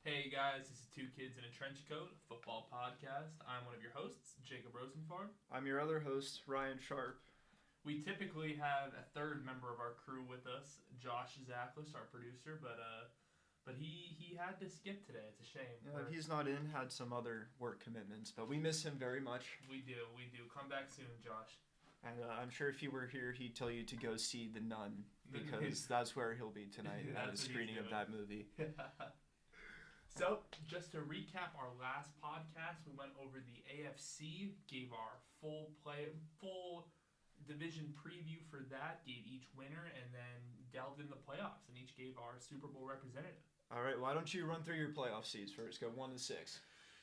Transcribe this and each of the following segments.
Hey guys, this is Two Kids in a Trench Coat, football podcast. I'm one of your hosts, Jacob Rosenfarm. I'm your other host, Ryan Sharp. We typically have a third member of our crew with us, Josh Zaklis, our producer, but he had to skip today. It's a shame. Yeah, he's not in, had some other work commitments, but we miss him very much. We do. Come back soon, Josh. And I'm sure if he were here, he'd tell you to go see The Nun, because that's where he'll be tonight at a screening of that movie. So, just to recap our last podcast, we went over the AFC, gave our full division preview for that, gave each winner, and then delved in the playoffs, and each gave our Super Bowl representative. All right, why don't you run through your playoff seeds first? Go 1 to 6.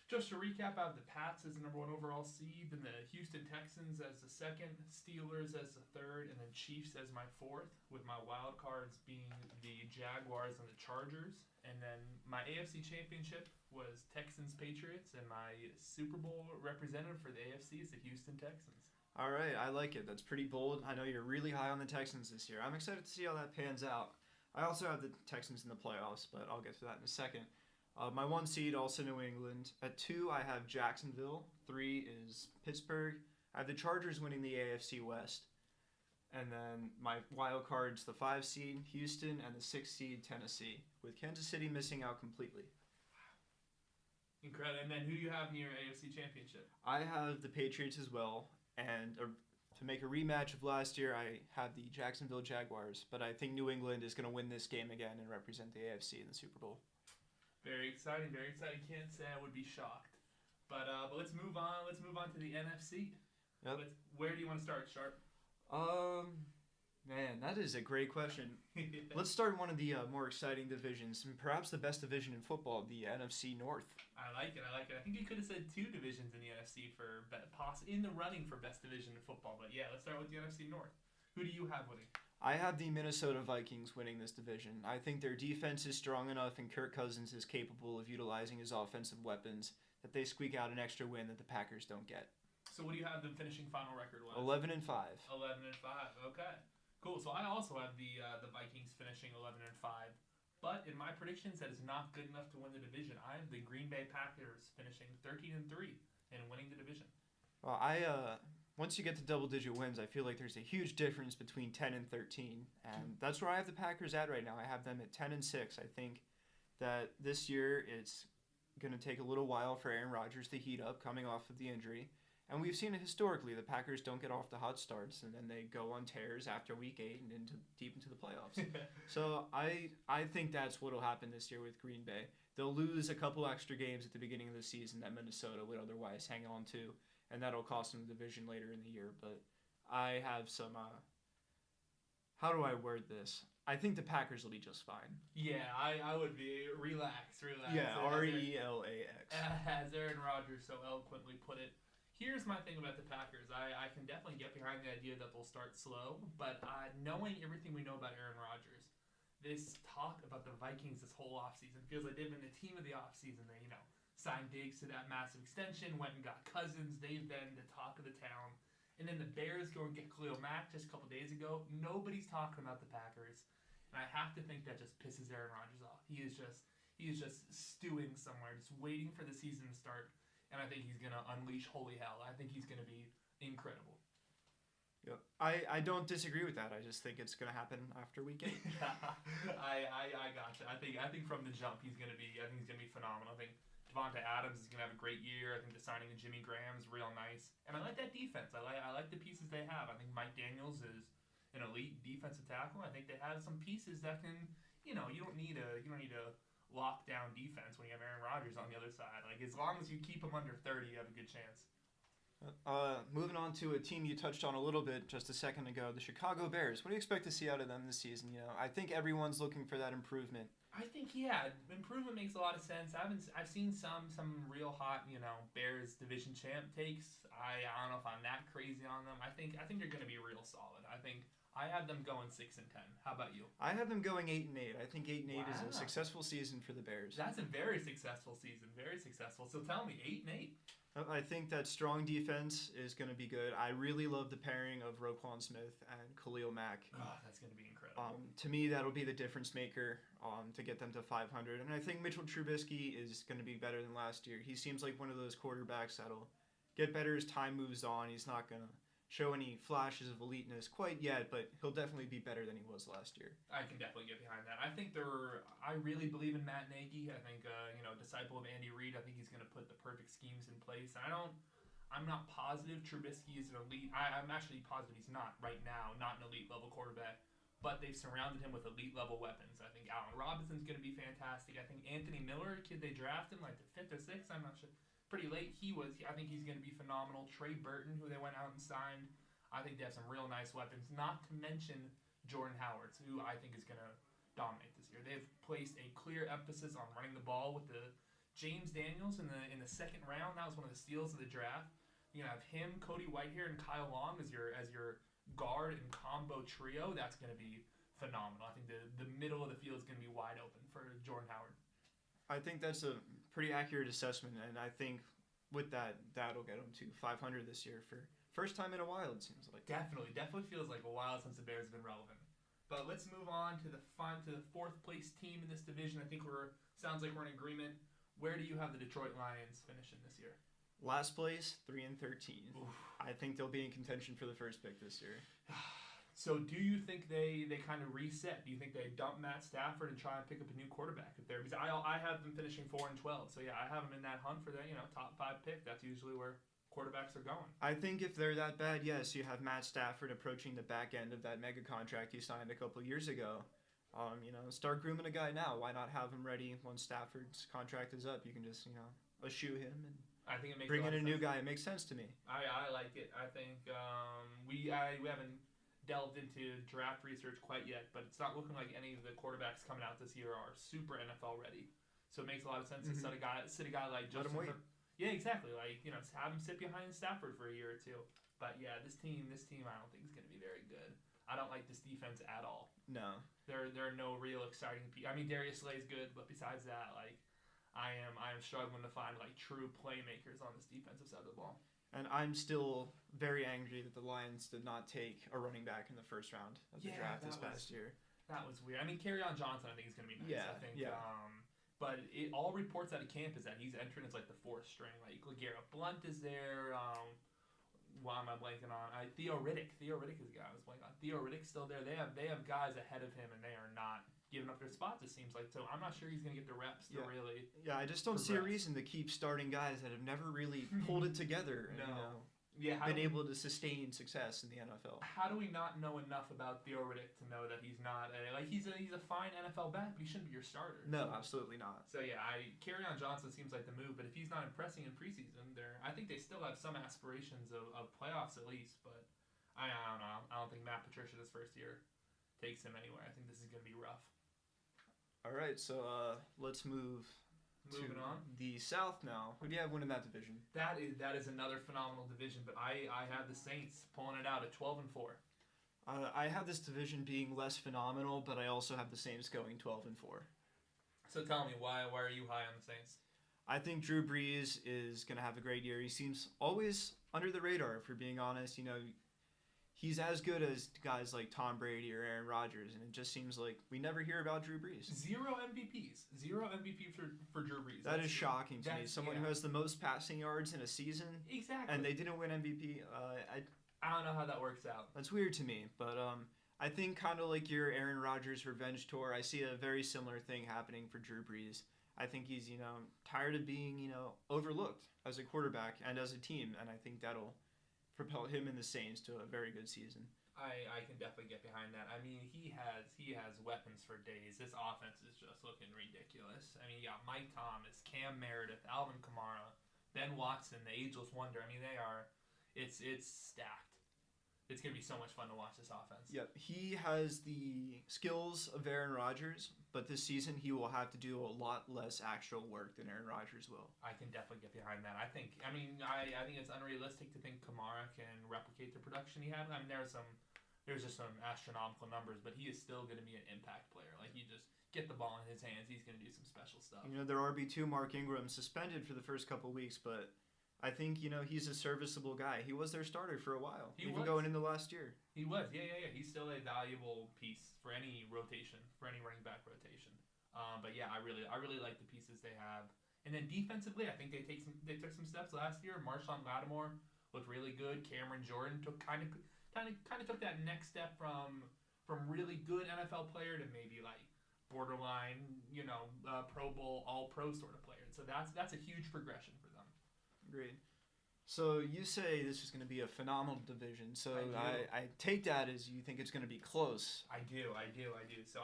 Just to recap, I have the Pats as the number 1 overall seed, then the Houston Texans as the second, Steelers as the third, and then Chiefs as my fourth, with my wild cards being the Jaguars and the Chargers. And then my AFC Championship was Texans-Patriots, and my Super Bowl representative for the AFC is the Houston Texans. All right, I like it. That's pretty bold. I know you're really high on the Texans this year. I'm excited to see how that pans out. I also have the Texans in the playoffs, but I'll get to that in a second. My 1 seed, also New England. At 2, I have Jacksonville. 3 is Pittsburgh. I have the Chargers winning the AFC West. And then my wild cards, the 5 seed, Houston, and the 6 seed, Tennessee, with Kansas City missing out completely. Incredible. And then who do you have in your AFC Championship? I have the Patriots as well. And to make a rematch of last year, I have the Jacksonville Jaguars. But I think New England is going to win this game again and represent the AFC in the Super Bowl. Very exciting, very exciting. Can't say I would be shocked. But let's move on. Let's move on to the NFC. Yep. Where do you want to start, Sharp? Man, that is a great question. Let's start one of the more exciting divisions, and perhaps the best division in football, the NFC North. I like it. I think you could have said 2 divisions in the NFC for in the running for best division in football. But yeah, let's start with the NFC North. Who do you have winning? I have the Minnesota Vikings winning this division. I think their defense is strong enough and Kirk Cousins is capable of utilizing his offensive weapons that they squeak out an extra win that the Packers don't get. So what do you have the finishing final record was? 11-5. 11-5. Okay. Cool. So I also have the Vikings finishing 11-5. But in my predictions, that is not good enough to win the division. I have the Green Bay Packers finishing 13-3 and winning the division. Well, once you get to double-digit wins, I feel like there's a huge difference between 10 and 13, and that's where I have the Packers at right now. I have them at 10-6. I think that this year it's going to take a little while for Aaron Rodgers to heat up coming off of the injury, and we've seen it historically. The Packers don't get off the hot starts, and then they go on tears after Week 8 and deep into the playoffs. So I think that's what will happen this year with Green Bay. They'll lose a couple extra games at the beginning of the season that Minnesota would otherwise hang on to, and that'll cost them the division later in the year. But I have some, how do I word this? I think the Packers will be just fine. Yeah, I would be. Relax. Yeah, RELAX. As Aaron Rodgers so eloquently put it. Here's my thing about the Packers. I can definitely get behind the idea that they'll start slow, but knowing everything we know about Aaron Rodgers, this talk about the Vikings this whole offseason feels like they've been the team of the offseason. They, signed Diggs to that massive extension, went and got Cousins. They've been the talk of the town. And then the Bears go and get Khalil Mack just a couple days ago. Nobody's talking about the Packers. And I have to think that just pisses Aaron Rodgers off. He is just stewing somewhere, just waiting for the season to start. And I think he's going to unleash holy hell. I think he's going to be incredible. Yep. I don't disagree with that. I just think it's going to happen after Week 8. I gotcha. I think from the jump he's going to be phenomenal. I think Devonta Adams is going to have a great year. I think the signing of Jimmy Graham is real nice. And I like that defense. I like the pieces they have. I think Mike Daniels is an elite defensive tackle. I think they have some pieces that can, you don't need a lockdown defense when you have Aaron Rodgers on the other side. Like, as long as you keep him under 30, you have a good chance. Moving on to a team you touched on a little bit just a second ago, the Chicago Bears. What do you expect to see out of them this season? I think everyone's looking for that improvement. I think, yeah, improvement makes a lot of sense. I've seen some real hot, Bears division champ takes. I don't know if I'm that crazy on them. I think they're going to be real solid. I have them going 6-10. How about you? I have them going 8-8. I think 8-8 is a Wow. successful season for the Bears. That's a very successful season. Very successful. So tell me, 8-8. I think that strong defense is going to be good. I really love the pairing of Roquan Smith and Khalil Mack. Oh, that's going to be incredible. To me, that'll be the difference maker to get them to 500. And I think Mitchell Trubisky is going to be better than last year. He seems like one of those quarterbacks that'll get better as time moves on. He's not going to show any flashes of eliteness quite yet, but he'll definitely be better than he was last year. I can definitely get behind that. I really believe in Matt Nagy. I think, disciple of Andy Reid. I think he's going to put the perfect schemes in place. I'm not positive Trubisky is an elite. I'm actually positive he's not right now, not an elite level quarterback. But they've surrounded him with elite level weapons. I think Allen Robinson's going to be fantastic. I think Anthony Miller, a kid they drafted like the 5th or 6th, I'm not sure, pretty late. I think he's going to be phenomenal. Trey Burton, who they went out and signed, I think they have some real nice weapons. Not to mention Jordan Howard, who I think is going to dominate this year. They've placed a clear emphasis on running the ball with the James Daniels in the second round. That was one of the steals of the draft. You're gonna have him, Cody Whitehair, and Kyle Long as your guard and combo trio. That's gonna be phenomenal. I think the middle of the field is gonna be wide open for Jordan Howard. I think that's a pretty accurate assessment, and I think with that'll get him to 500 this year for first time in a while. It seems like Definitely feels like a while since the Bears have been relevant. But let's move on to the 4th place team in this division. I think sounds like we're in agreement. Where do you have the Detroit Lions finishing this year? Last place, 3-13. Oof. I think they'll be in contention for the first pick this year. So do you think they kind of reset? Do you think they dump Matt Stafford and try and pick up a new quarterback if they're? Because I have them finishing 4-12. So yeah, I have them in that hunt for the top 5 pick. That's usually where quarterbacks are going. I think if they're that bad, yes, you have Matt Stafford approaching the back end of that mega contract he signed a couple years ago. Start grooming a guy now. Why not have him ready once Stafford's contract is up? You can just eschew him and I think it makes bring in a new sense. guy. It makes sense to me. I like it. I think we haven't delved into draft research quite yet, but it's not looking like any of the quarterbacks coming out this year are super NFL ready. So it makes a lot of sense to sit a guy like Justin. Let him wait. Yeah, exactly. Have him sit behind Stafford for a year or two. But yeah, this team, I don't think is going to be very good. I don't like this defense at all. No. There are no real exciting people. I mean, Darius Slay's good, but besides that, I am struggling to find true playmakers on this defensive side of the ball. And I'm still very angry that the Lions did not take a running back in the first round of the draft this past year. That was weird. I mean, Kerryon Johnson, I think is going to be nice. Yeah, I think. yeah. But all reports out of camp is that he's entering as the 4th string. LeGarrette Blount is there. Why am I blanking on? Theo Riddick. Theo Riddick is the guy I was blanking on. Theo Riddick's still there. They have guys ahead of him, and they are not giving up their spots, it seems like. So I'm not sure he's going to get the reps to really. Yeah, I just don't see a reason to keep starting guys that have never really pulled it together and been able to sustain success in the NFL. How do we not know enough about Theo Riddick to know that he's not he's a fine NFL back, but he shouldn't be your starter? No, absolutely not. So yeah, Kerryon Johnson seems like the move, but if he's not impressing in preseason, I think they still have some aspirations of playoffs at least. But I don't know. I don't think Matt Patricia this first year takes him anywhere. I think this is going to be rough. All right, so let's move Moving on. The South now. Who do you have winning that division? That is another phenomenal division, but I have the Saints pulling it out at 12-4. I have this division being less phenomenal, but I also have the Saints going 12-4. So tell me, why are you high on the Saints? I think Drew Brees is going to have a great year. He seems always under the radar, if we're being honest. He's as good as guys like Tom Brady or Aaron Rodgers, and it just seems like we never hear about Drew Brees. Zero MVPs. Zero MVP for Drew Brees. That is shocking to me. Someone who has the most passing yards in a season. Exactly. And they didn't win MVP. I don't know how that works out. That's weird to me, but I think kind of like your Aaron Rodgers revenge tour, I see a very similar thing happening for Drew Brees. I think he's, tired of being, overlooked as a quarterback and as a team, and I think that'll propel him and the Saints to a very good season. I can definitely get behind that. I mean, he has weapons for days. This offense is just looking ridiculous. I mean, you got Mike Thomas, Cam Meredith, Alvin Kamara, Ben Watson, the ageless wonder. I mean, it's stacked. It's going to be so much fun to watch this offense. Yep, he has the skills of Aaron Rodgers, but this season he will have to do a lot less actual work than Aaron Rodgers will. I can definitely get behind that. I think it's unrealistic to think Kamara can replicate the production he had. I mean, there's just some astronomical numbers, but he is still going to be an impact player. You just get the ball in his hands, he's going to do some special stuff. Their RB2, Mark Ingram, suspended for the first couple weeks, but I think he's a serviceable guy. He was their starter for a while, even Was. going into last year. He was, yeah. He's still a valuable piece for any rotation, for any running back rotation. But yeah, I really like the pieces they have. And then defensively, I think they took some steps last year. Marshawn Lattimore looked really good. Cameron Jordan took kind of took that next step from really good NFL player to maybe like borderline, Pro Bowl, All Pro sort of player. So that's a huge progression for them. Agreed. So you say this is going to be a phenomenal division. So I take that as you think it's going to be close. I do. So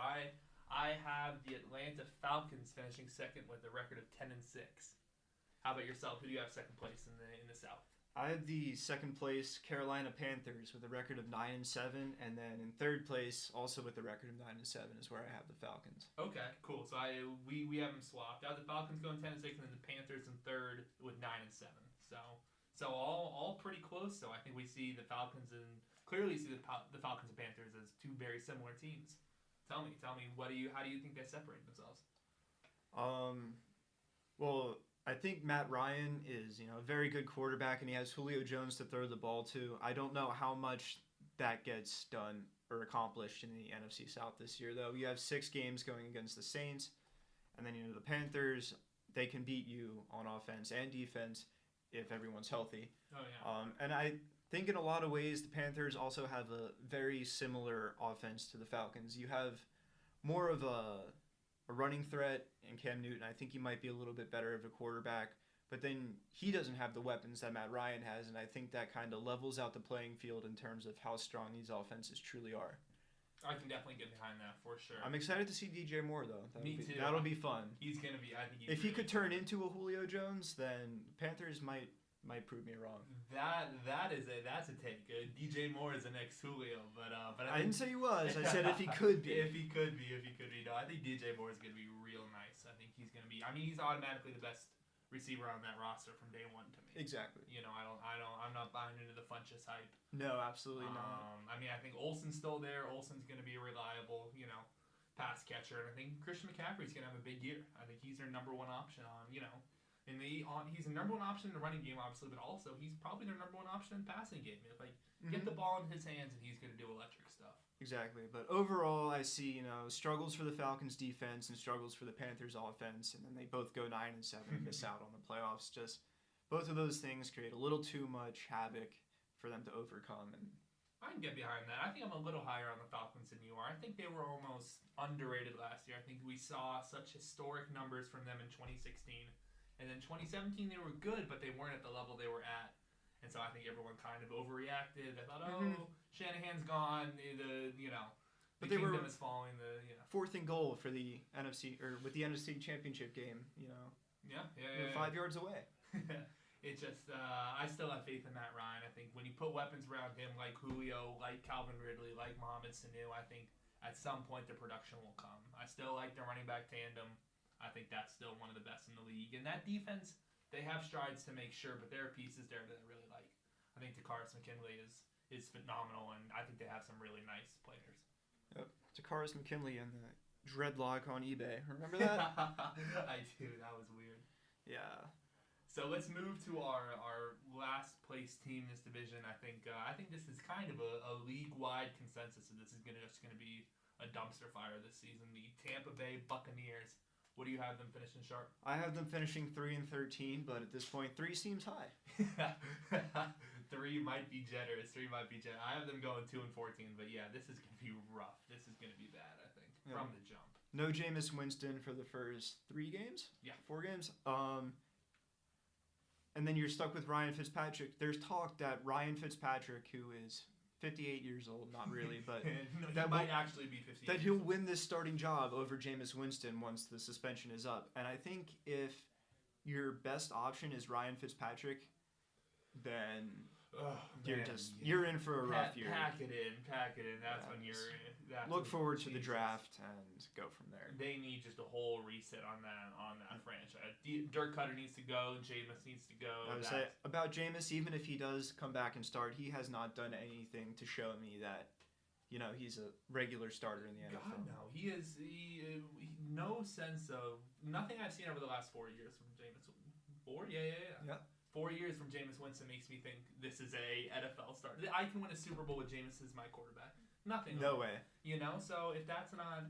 I have the Atlanta Falcons finishing second with a record of 10-6. How about yourself? Who do you have second place in the South? I have the second place Carolina Panthers with a record of 9-7, and then in third place, also with a record of 9-7, is where I have the Falcons. Okay, cool. So we have them swapped. I have the Falcons going 10-6, and then the Panthers in third with 9-7. So all pretty close. So I think we see the Falcons and clearly see the Falcons and Panthers as two very similar teams. Tell me, how do you think they separate themselves? Well, I think Matt Ryan is, a very good quarterback, and he has Julio Jones to throw the ball to. I don't know how much that gets done or accomplished in the NFC South this year, though. You have 6 games going against the Saints, and then, the Panthers, they can beat you on offense and defense if everyone's healthy. Oh, yeah. And I think in a lot of ways, the Panthers also have a very similar offense to the Falcons. You have more of a running threat in Cam Newton. I think he might be a little bit better of a quarterback, but then he doesn't have the weapons that Matt Ryan has, and I think that kind of levels out the playing field in terms of how strong these offenses truly are. I can definitely get behind that for sure. I'm excited to see DJ Moore, though. Me too. That'll be fun. He's going to be, I think if he could turn into a Julio Jones, then Panthers might prove me wrong. That's a take. DJ Moore is the next Julio, but I didn't say he was. I said if he could be. If he could be. No, I think DJ Moore is going to be real nice. I think he's going to be. I mean, he's automatically the best receiver on that roster from day one to me. Exactly. I'm not buying into the Funchess hype. No, absolutely not. I mean, I think Olsen's still there. Olsen's going to be a reliable, pass catcher, and I think Christian McCaffrey's going to have a big year. I think he's their number one option on, he's the number one option in the running game, obviously, but also he's probably their number one option in the passing game. Get the ball in his hands, and he's going to do electric stuff. Exactly. But overall, I see, struggles for the Falcons defense and struggles for the Panthers offense, and then they both go 9-7 and miss out on the playoffs. Just both of those things create a little too much havoc for them to overcome. And I can get behind that. I think I'm a little higher on the Falcons than you are. I think they were almost underrated last year. I think we saw such historic numbers from them in 2016. And then 2017, they were good, but they weren't at the level they were at. And so I think everyone kind of overreacted. They thought, Shanahan's gone. The kingdom is falling. Fourth and goal for the NFC, or with the NFC Championship game, Yeah. 5 yards away. It's just, I still have faith in Matt Ryan. I think when you put weapons around him like Julio, like Calvin Ridley, like Mohamed Sanu, I think at some point the production will come. I still like the running back tandem. I think that's still one of the best in the league. And that defense, they have strides to make sure, but there are pieces there that I really like. I think Takaris McKinley is phenomenal, and I think they have some really nice players. Yep. Takaris McKinley and the dreadlock on eBay. Remember that? I do. That was weird. Yeah. So let's move to our last place team in this division. I think this is kind of a league-wide consensus that this is just going to be a dumpster fire this season. The Tampa Bay Buccaneers. What do you have them finishing sharp? I have them finishing 3-13, but at this point, 3 seems high. 3 might be generous. I have them going 2-14, but yeah, this is going to be rough. This is going to be bad, I think, from the jump. No Jameis Winston for the first 3 games? Yeah. 4 games? And then you're stuck with Ryan Fitzpatrick. There's talk that Ryan Fitzpatrick, who is 58 years old, not really, but that might actually be 58. That he'll win this starting job over Jameis Winston once the suspension is up. And I think if your best option is Ryan Fitzpatrick, then you're in for a rough year. Pack it in. That's when you're in. Look forward to the draft and go from there. They need just a whole reset on that franchise. Dirk Cutter needs to go. Jameis needs to go. I would say about Jameis, even if he does come back and start, he has not done anything to show me that, he's a regular starter in the NFL. God, no. He no sense of nothing I've seen over the last 4 years from Jameis. 4? Yeah. 4 years from Jameis Winston makes me think this is a NFL star. I can win a Super Bowl with Jameis as my quarterback. Nothing. No way. You know, so if that's not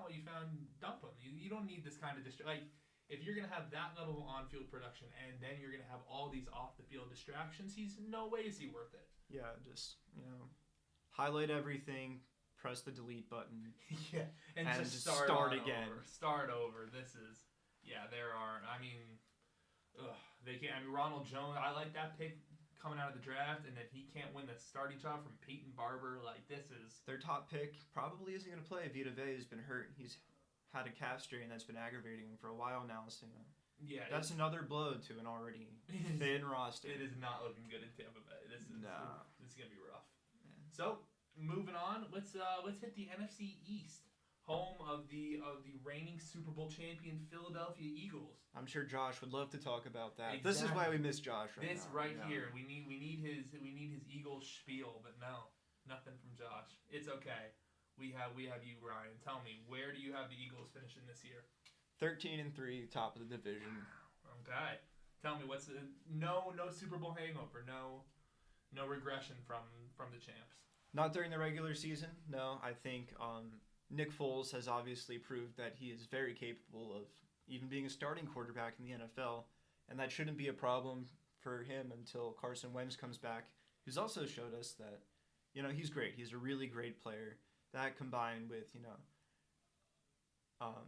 what you found, dump him. You don't need this kind of like if you're gonna have that level of on-field production and then you're gonna have all these off-the-field distractions, he's no way is he worth it. Yeah, just highlight everything, press the delete button. Yeah, and just start again. Start over. This is there are. I mean, they can't. I mean, Ronald Jones. I like that pick coming out of the draft, and if he can't win the starting job from Peyton Barber, like this is their top pick. Probably isn't going to play. Vita Vea has been hurt. He's had a calf strain that's been aggravating him for a while now. So that's another blow to an already thin roster. It is not looking good in Tampa Bay. This is gonna be rough. Yeah. So moving on, let's hit the NFC East. Home of the reigning Super Bowl champion Philadelphia Eagles. I'm sure Josh would love to talk about that. Exactly. This is why we miss Josh right now. Here. We need his Eagles spiel, but no, nothing from Josh. It's okay. We have you, Ryan. Tell me, where do you have the Eagles finishing this year? 13-3, top of the division. Okay. Tell me what's no Super Bowl hangover, no regression from the champs. Not during the regular season. No, I think Nick Foles has obviously proved that he is very capable of even being a starting quarterback in the NFL, and that shouldn't be a problem for him until Carson Wentz comes back, who's also showed us that, he's great. He's a really great player. That combined with,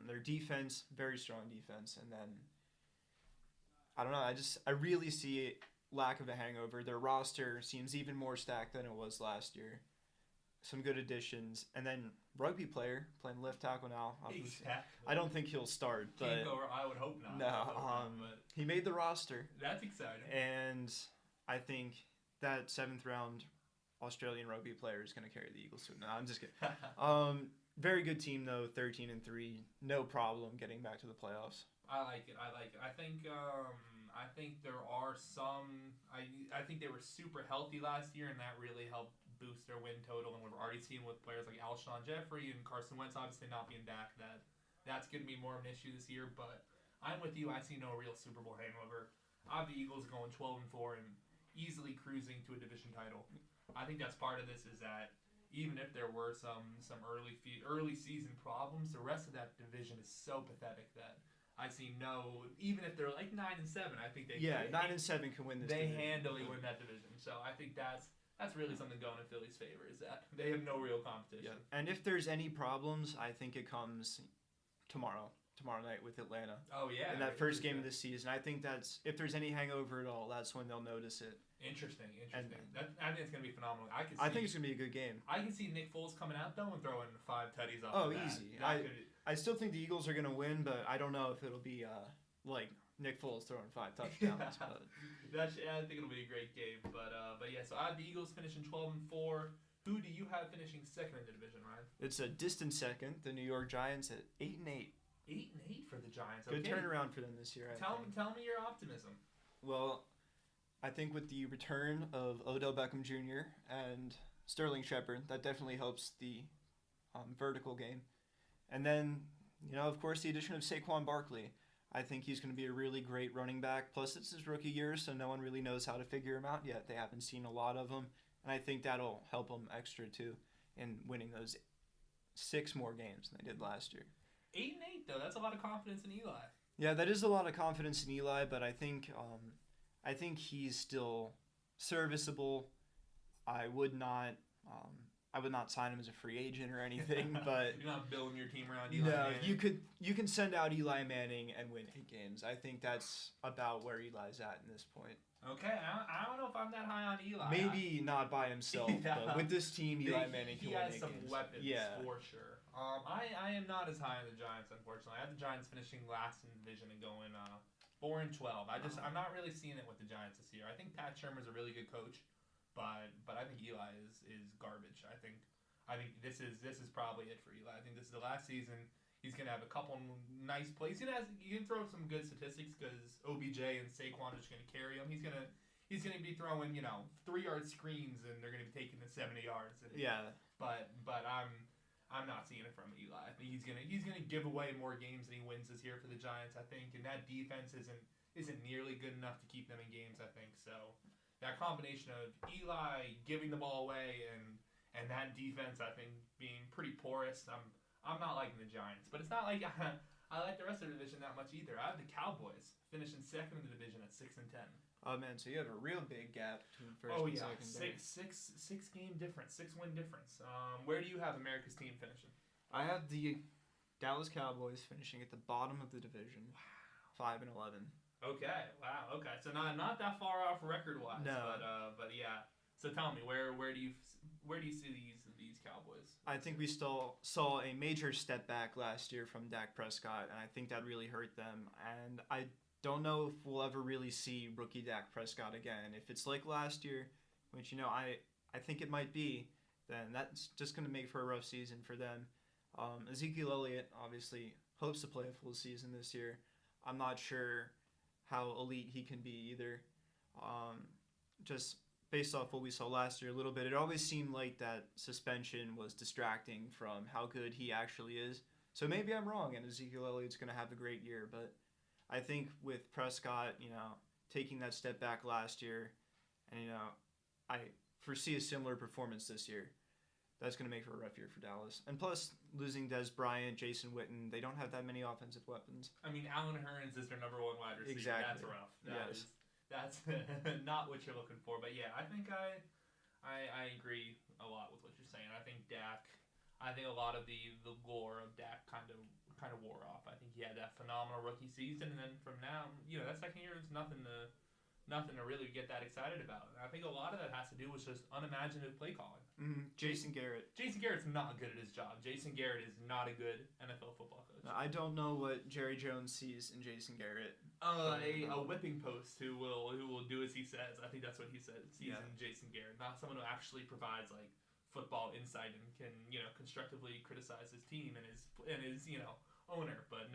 their defense, very strong defense, and then, I don't know, I really see lack of a hangover. Their roster seems even more stacked than it was last year. Some good additions, and then rugby player playing left tackle now. Exactly. I don't think he'll start, but I would hope not. No, he made the roster. That's exciting. And I think that 7th round Australian rugby player is going to carry the Eagles soon. No, I'm just kidding. Very good team though, 13-3, no problem getting back to the playoffs. I like it. I think there are some. I think they were super healthy last year, and that really helped boost their win total. And we've already seen with players like Alshon Jeffrey and Carson Wentz obviously not being back that's going to be more of an issue this year. But I'm with you. I see no real Super Bowl hangover. I have the Eagles going 12-4 and easily cruising to a division title. I think that's part of this is that even if there were some early season problems, the rest of that division is so pathetic that I see even if they're like 9-7, I think they 9-7 can win this. They handily win that division. So I think that's really something going in Philly's favor is that they have no real competition. Yeah. And if there's any problems, I think it comes tomorrow night with Atlanta. Oh yeah. In that first game of the season, I think that's if there's any hangover at all, that's when they'll notice it. Interesting. I think it's gonna be phenomenal. I think it's gonna be a good game. I can see Nick Foles coming out though and throwing 5 tutties off. Oh, easy. I still think the Eagles are gonna win, but I don't know if it'll be like Nick Foles throwing 5 touchdowns. I think it'll be a great game. But yeah, so I have the Eagles finishing 12-4. Who do you have finishing second in the division, Ryan? It's a distant second. The New York Giants at 8-8. 8-8 for the Giants. Good turnaround for them this year. Tell me your optimism. Well, I think with the return of Odell Beckham Jr. and Sterling Shepard, that definitely helps the vertical game. And then, of course, the addition of Saquon Barkley. I think he's going to be a really great running back. Plus, it's his rookie year, so no one really knows how to figure him out yet. They haven't seen a lot of him, and I think that'll help him extra, too, in winning those 6 more games than they did last year. 8-8, though. That's a lot of confidence in Eli. Yeah, that is a lot of confidence in Eli, but I think he's still serviceable. I would not sign him as a free agent or anything, but you're not building your team around Eli. No, Manning. You can send out Eli Manning and win 8 games. I think that's about where Eli's at in this point. Okay, I don't know if I'm that high on Eli. Maybe not by himself, but with this team, Eli Manning can win 8 games. He has some weapons for sure. I am not as high on the Giants, unfortunately. I have the Giants finishing last in the division and going 4-12. I'm not really seeing it with the Giants this year. I think Pat Shermer's a really good coach, but I think Eli is garbage. I think this is probably it for Eli. I think this is the last season. He's gonna have a couple nice plays. You can throw some good statistics because OBJ and Saquon are just gonna carry him. He's gonna be throwing 3-yard screens and they're gonna be taking the 70 yards. But I'm not seeing it from Eli. I think he's gonna give away more games than he wins this year for the Giants. I think, and that defense isn't. isn't nearly good enough to keep them in games, I think. So that combination of Eli giving the ball away and that defense, I think, being pretty porous. I'm not liking the Giants, but it's not like I like the rest of the division that much either. I have the Cowboys finishing second in the division at 6-10. Oh man, so you have a real big gap between first Oh and yeah, second. six game difference, 6-win difference. Where do you have America's team finishing? I have the Dallas Cowboys finishing at the bottom of the division, 5-11. Okay, wow, okay, so not that far off record wise. No. But yeah. So tell me, where do you see these Cowboys? I think we still saw a major step back last year from Dak Prescott, and I think that really hurt them. And I don't know if we'll ever really see rookie Dak Prescott again. If it's like last year, which I think it might be, then that's just going to make for a rough season for them. Ezekiel Elliott obviously hopes to play a full season this year. I'm not sure how elite he can be either. Just based off what we saw last year a little bit, it always seemed like that suspension was distracting from how good he actually is. So maybe I'm wrong and Ezekiel Elliott's going to have a great year, but I think with Prescott, taking that step back last year, and, I foresee a similar performance this year. That's going to make for a rough year for Dallas. And plus, losing Dez Bryant, Jason Witten, they don't have that many offensive weapons. I mean, Allen Hurns is their number one wide receiver. Exactly. That's rough. Yes. That's not what you're looking for. But yeah, I think I agree a lot with what you're saying. I think a lot of the lore of Dak kind of wore off. I think he had that phenomenal rookie season, and then from now, that second year is nothing to really get that excited about. And I think a lot of that has to do with just unimaginative play calling. Mm-hmm. Jason Garrett. Jason Garrett's not good at his job. Jason Garrett is not a good NFL football coach. I don't know what Jerry Jones sees in Jason Garrett. A whipping post who will do as he says. I think that's what he said. Sees in Jason Garrett, not someone who actually provides like football insight and can constructively criticize his team and his owner. But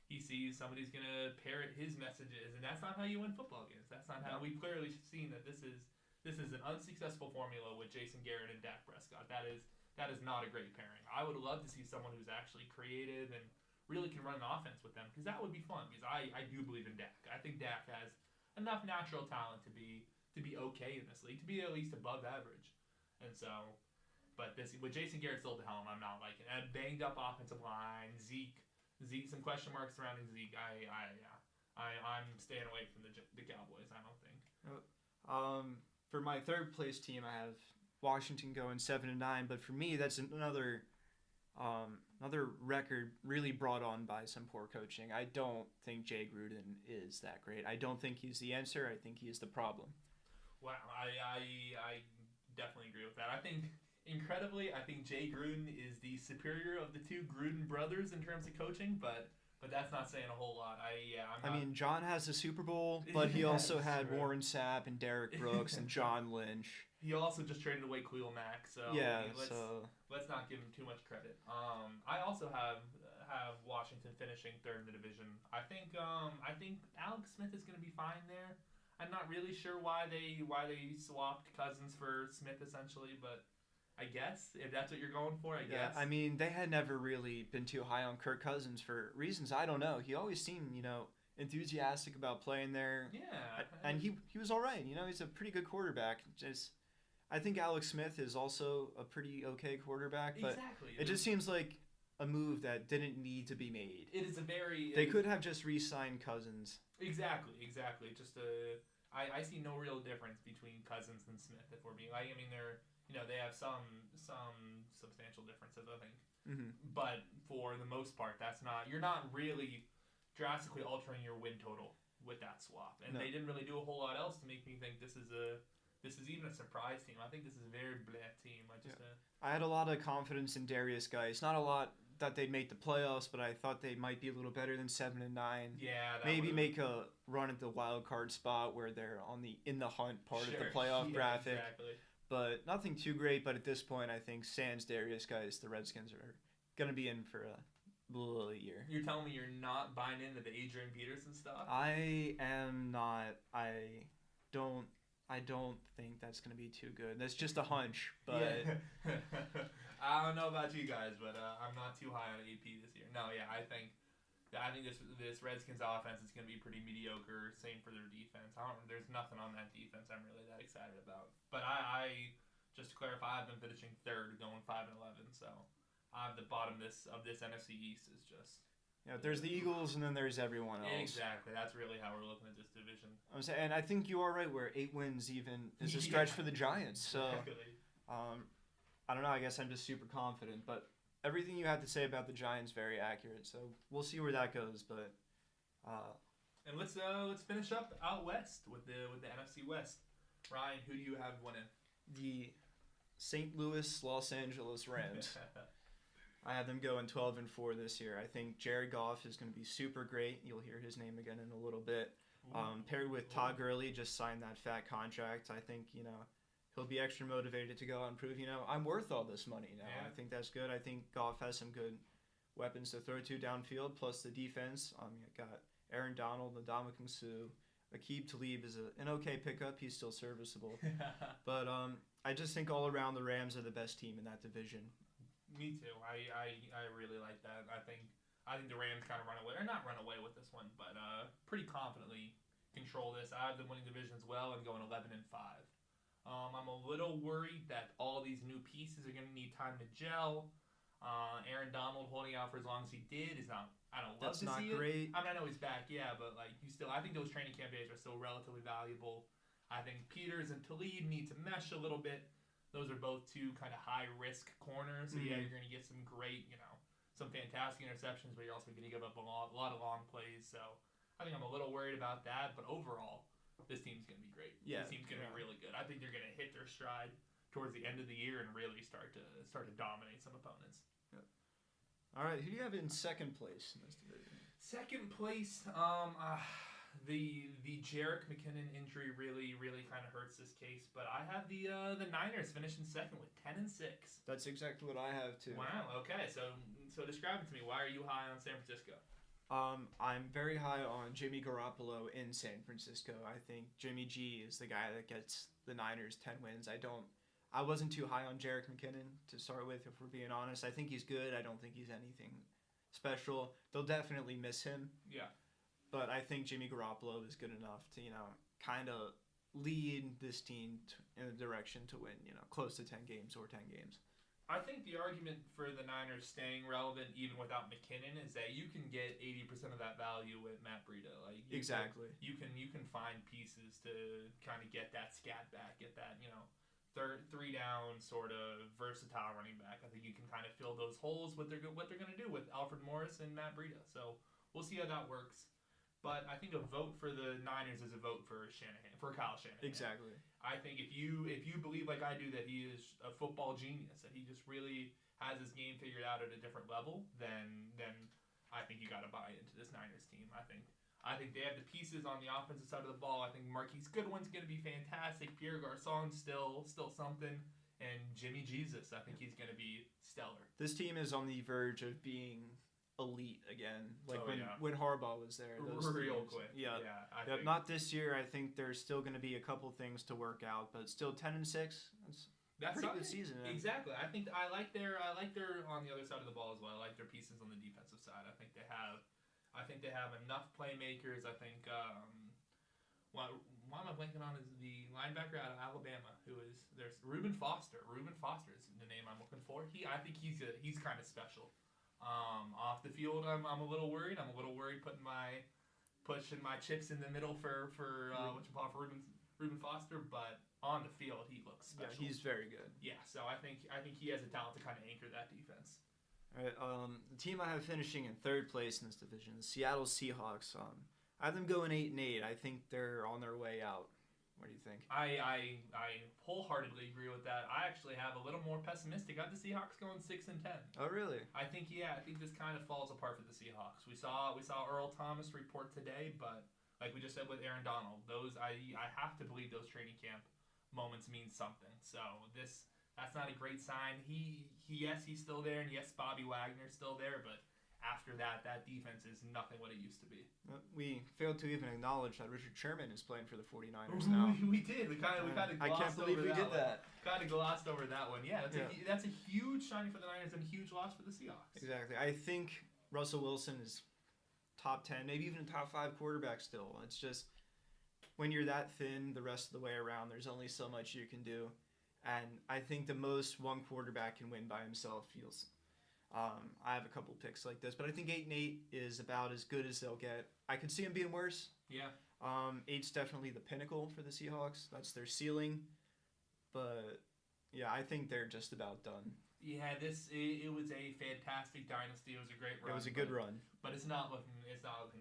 he sees somebody's gonna parrot his messages, and that's not how you win football games. That's not how we've clearly seen that this is an unsuccessful formula with Jason Garrett and Dak Prescott. That is not a great pairing. I would love to see someone who's actually creative and really can run an offense with them, because that would be fun. Because I do believe in Dak. I think Dak has enough natural talent to be okay in this league, to be at least above average. And so, but with Jason Garrett still at the helm, I'm not liking it. And banged up offensive line, Zeke, some question marks surrounding Zeke. I'm staying away from the Cowboys. I don't think. For my third place team, I have Washington going 7-9, but for me, that's another record really brought on by some poor coaching. I don't think Jay Gruden is that great. I don't think he's the answer. I think he's the problem. Wow, I definitely agree with that. I think Jay Gruden is the superior of the two Gruden brothers in terms of coaching, but that's not saying a whole lot. I mean, John has a Super Bowl, but he also had Warren Sapp and Derek Brooks and John Lynch. He also just traded away Khalil Mack, so let's not give him too much credit. I also have Washington finishing third in the division. I think Alex Smith is going to be fine there. I'm not really sure why they swapped Cousins for Smith essentially, but I guess if that's what you're going for, I guess. I mean, they had never really been too high on Kirk Cousins for reasons I don't know. He always seemed, enthusiastic about playing there. Yeah. And he was all right. He's a pretty good quarterback. I think Alex Smith is also a pretty okay quarterback, but exactly. It just seems like a move that didn't need to be made. It is a very... They could have just re-signed Cousins. Exactly. I see no real difference between Cousins and Smith, if we're being... I mean, they're... they have some substantial differences, I think. Mm-hmm. But for the most part, you're not really drastically altering your win total with that swap. And They didn't really do a whole lot else to make me think this is even a surprise team. I think this is a very bleh team. I had a lot of confidence in Darius Guice. Not a lot that they'd make the playoffs, but I thought they might be a little better than 7-9. Yeah, maybe make a run at the wild card spot where they're in the hunt part of the playoff graphic. Exactly. But nothing too great. But at this point, I think sans Darius Guice, the Redskins are gonna be in for a year. You're telling me you're not buying into the Adrian Peterson stuff? I am not. I don't think that's gonna be too good. That's just a hunch, but I don't know about you guys, but I'm not too high on AP this year. No, yeah, I think I think this Redskins offense is going to be pretty mediocre. Same for their defense. There's nothing on that defense I'm really that excited about. But I just to clarify, I've been finishing third, going 5-11. So I have the bottom of this NFC East is just. There's the Eagles, and then there's everyone else. Exactly. That's really how we're looking at this division. And I think you are right where 8 wins even is a stretch for the Giants. So, exactly. I don't know. I guess I'm just super confident. But everything you had to say about the Giants very accurate. So we'll see where that goes. But and let's finish up out west with the NFC West. Ryan, who do you have winning? The St. Louis Los Angeles Rams. I have them going 12-4 this year. I think Jared Goff is going to be super great. You'll hear his name again in a little bit. Paired with Todd Gurley, just signed that fat contract. I think, he'll be extra motivated to go out and prove, I'm worth all this money now. Yeah. I think that's good. I think Goff has some good weapons to throw to downfield, plus the defense. You got Aaron Donald, Ndamukong Suh. Aqib Talib is an okay pickup. He's still serviceable. But I just think all around the Rams are the best team in that division. Me too. I really like that. I think the Rams kind of run away, or not run away with this one, but pretty confidently control this. I have them winning division as well and going 11-5. I'm a little worried that all these new pieces are going to need time to gel. Aaron Donald holding out for as long as he did is not. I don't love That's to not see great. it. I know he's back, yeah, but like I think those training camp days are still relatively valuable. I think Peters and Talib need to mesh a little bit. Those are both two kind of high-risk corners. So, yeah, you're going to get some great, some fantastic interceptions, but you're also going to give up a lot of long plays. So, I think I'm a little worried about that. But overall, this team's going to be great. Yeah, this team's going to be really good. I think they're going to hit their stride towards the end of the year and really start to dominate some opponents. Yeah. All right, who do you have in second place in this division? Second place, The Jerick McKinnon injury really kind of hurts this case, but I have the Niners finishing second with 10-6. That's exactly what I have too. Wow. Okay. So describe it to me. Why are you high on San Francisco? I'm very high on Jimmy Garoppolo in San Francisco. I think Jimmy G is the guy that gets the Niners 10 wins. I wasn't too high on Jerick McKinnon to start with, if we're being honest. I think he's good. I don't think he's anything special. They'll definitely miss him. Yeah. But I think Jimmy Garoppolo is good enough to, kind of lead this team in a direction to win, close to 10 games or 10 games. I think the argument for the Niners staying relevant even without McKinnon is that you can get 80% of that value with Matt Breida. Exactly. You can find pieces to kind of get that scat back, get that, three down sort of versatile running back. I think you can kind of fill those holes what they're going to do with Alfred Morris and Matt Breida. So we'll see how that works. But I think a vote for the Niners is a vote for Kyle Shanahan. Exactly. I think if you believe like I do that he is a football genius, that he just really has his game figured out at a different level, then I think you got to buy into this Niners team. I think they have the pieces on the offensive side of the ball. I think Marquise Goodwin's going to be fantastic. Pierre Garçon's still something. And Jimmy Jesus, I think he's going to be stellar. This team is on the verge of being elite again, when Harbaugh was there. Real quick. Yeah. Not this year. I think there's still going to be a couple things to work out, but still 10-6. That's a pretty good season. Man. Exactly. I like their on the other side of the ball as well. I like their pieces on the defensive side. I think they have enough playmakers. I think why am I blanking on is the linebacker out of Alabama who is there's Reuben Foster. Reuben Foster is the name I'm looking for. I think he's kind of special. Off the field, I'm a little worried. I'm a little worried pushing my chips in the middle for Reuben Foster, but on the field he looks special. Yeah, he's very good. Yeah, so I think he has a talent to kind of anchor that defense. All right, the team I have finishing in third place in this division, the Seattle Seahawks. I have them going 8-8. I think they're on their way out. What do you think? I wholeheartedly agree with that. I actually have a little more pessimistic. I have the Seahawks going 6-10. Oh, really? I think this kind of falls apart for the Seahawks. We saw Earl Thomas report today, but like we just said with Aaron Donald, I have to believe those training camp moments mean something. So that's not a great sign. Yes, he's still there, and yes, Bobby Wagner's still there, but after that defense is nothing what it used to be. We failed to even acknowledge that Richard Sherman is playing for the 49ers now. We did. We kind of glossed over that. I can't believe we did that. Kind of glossed over that one. Yeah, that's a huge signing for the Niners and a huge loss for the Seahawks. Exactly. I think Russell Wilson is top 10, maybe even a top 5 quarterback still. It's just when you're that thin the rest of the way around, there's only so much you can do. And I think the most one quarterback can win by himself feels. I have a couple picks like this, but I think 8-8 is about as good as they'll get. I could see them being worse. Yeah. 8's definitely the pinnacle for the Seahawks. That's their ceiling. But yeah, I think they're just about done. Yeah, it was a fantastic dynasty. It was a great run. It was a good run. But it's not looking